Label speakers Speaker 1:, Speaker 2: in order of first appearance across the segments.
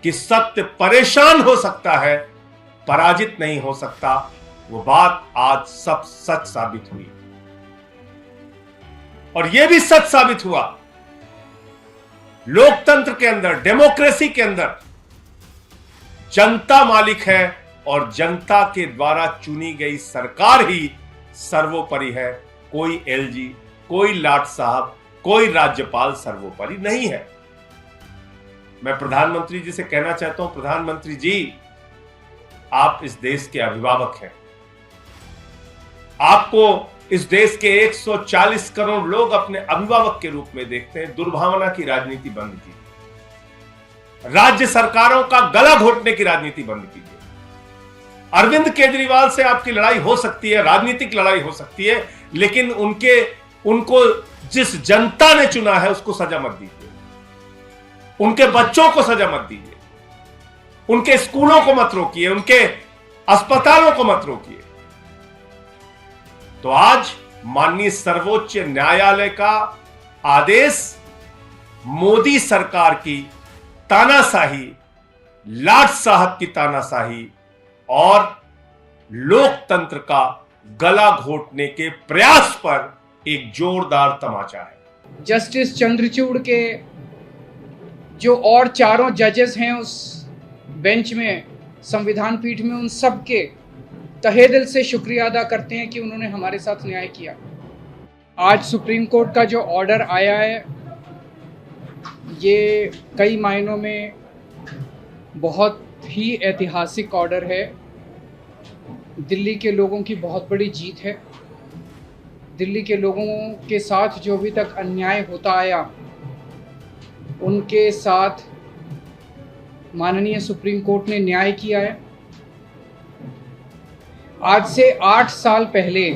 Speaker 1: कि सत्य परेशान हो सकता है, पराजित नहीं हो सकता, वो बात आज सब सच साबित हुई। और यह भी सच साबित हुआ, लोकतंत्र के अंदर, डेमोक्रेसी के अंदर जनता मालिक है और जनता के द्वारा चुनी गई सरकार ही सर्वोपरि है। कोई एलजी, कोई लाट साहब, कोई राज्यपाल सर्वोपरि नहीं है। मैं प्रधानमंत्री जी से कहना चाहता हूं, प्रधानमंत्री जी, आप इस देश के अभिभावक हैं। आपको इस देश के 140 करोड़ लोग अपने अभिभावक के रूप में देखते हैं। दुर्भावना की राजनीति बंद कीजिए, राज्य सरकारों का गला घोटने की राजनीति बंद कीजिए। अरविंद केजरीवाल से आपकी लड़ाई हो सकती है, राजनीतिक लड़ाई हो सकती है, लेकिन उनको जिस जनता ने चुना है उसको सजा मत दीजिए, उनके बच्चों को सजा मत दीजिए, उनके स्कूलों को मत रोकिए, उनके अस्पतालों को मत रोकिए। तो आज माननीय सर्वोच्च न्यायालय का आदेश मोदी सरकार की तानाशाही, लाट साहब की तानाशाही और लोकतंत्र का गला घोटने के प्रयास पर एक जोरदार तमाचा है।
Speaker 2: जस्टिस चंद्रचूड़ के जो और चारों जजेस हैं उस बेंच में, संविधान पीठ में, उन सब के तहे दिल से शुक्रिया अदा करते हैं कि उन्होंने हमारे साथ न्याय किया। आज सुप्रीम कोर्ट का जो ऑर्डर आया है, ये कई मायनों में बहुत ही ऐतिहासिक ऑर्डर है। दिल्ली के लोगों की बहुत बड़ी जीत है। दिल्ली के लोगों के साथ जो अभी तक अन्याय होता आया, उनके साथ माननीय सुप्रीम कोर्ट ने न्याय किया है। आज से 8 साल पहले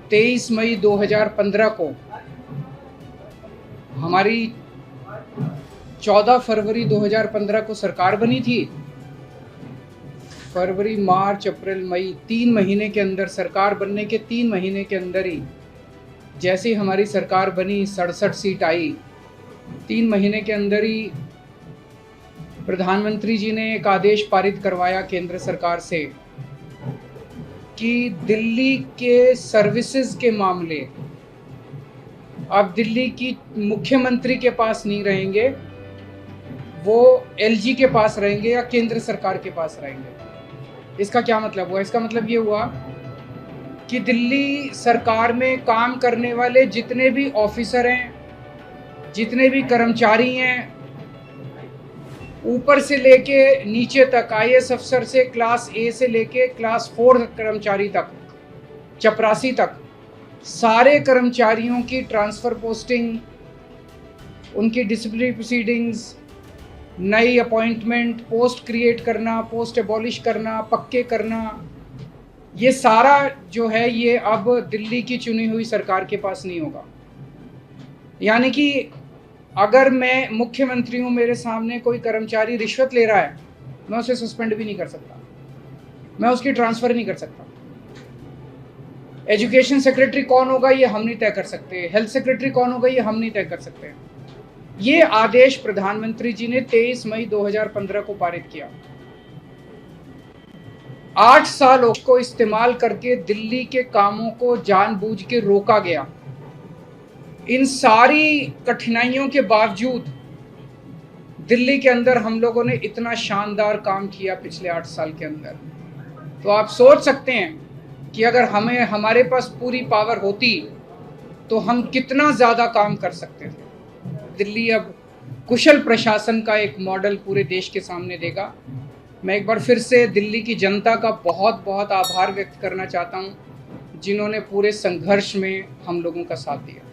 Speaker 2: 23 मई 2015 को हमारी 14 फरवरी 2015 को सरकार बनी थी। फरवरी, मार्च, अप्रैल, मई, 3 महीने के अंदर, सरकार बनने के 3 महीने के अंदर ही जैसे ही हमारी सरकार बनी, 67 सीट आई। 3 महीने के अंदर ही प्रधानमंत्री जी ने एक आदेश पारित करवाया केंद्र सरकार से कि दिल्ली के सर्विसेज के मामले अब दिल्ली की मुख्यमंत्री के पास नहीं रहेंगे, वो एलजी के पास रहेंगे या केंद्र सरकार के पास रहेंगे। इसका क्या मतलब हुआ? इसका मतलब ये हुआ कि दिल्ली सरकार में काम करने वाले जितने भी ऑफिसर हैं, जितने भी कर्मचारी हैं, ऊपर से लेके नीचे तक, आईएएस अफसर से क्लास ए से लेके क्लास 4 कर्मचारी तक, चपरासी तक, सारे कर्मचारियों की ट्रांसफ़र पोस्टिंग, उनकी डिसिप्लिनरी प्रोसीडिंग्स, नई अपॉइंटमेंट, पोस्ट क्रिएट करना, पोस्ट एबॉलिश करना, पक्के करना, ये सारा जो है ये अब दिल्ली की चुनी हुई सरकार के पास नहीं होगा। यानी कि अगर मैं मुख्यमंत्री हूँ, मेरे सामने कोई कर्मचारी रिश्वत ले रहा है, मैं उसे सस्पेंड भी नहीं कर सकता, मैं उसकी ट्रांसफ़र नहीं कर सकता। एजुकेशन सेक्रेटरी कौन होगा ये हम नहीं तय कर सकते, हेल्थ सेक्रेटरी कौन होगा ये हम नहीं तय कर सकते। ये आदेश प्रधानमंत्री जी ने 23 मई 2015 को पारित किया। 8 सालों को इस्तेमाल करके दिल्ली के कामों को जानबूझ के रोका गया। इन सारी कठिनाइयों के बावजूद दिल्ली के अंदर हम लोगों ने इतना शानदार काम किया पिछले 8 साल के अंदर। तो आप सोच सकते हैं कि अगर हमारे पास पूरी पावर होती तो हम कितना ज़्यादा काम कर सकते थे। दिल्ली अब कुशल प्रशासन का एक मॉडल पूरे देश के सामने देगा। मैं एक बार फिर से दिल्ली की जनता का बहुत बहुत आभार व्यक्त करना चाहता हूं, जिन्होंने पूरे संघर्ष में हम लोगों का साथ दिया।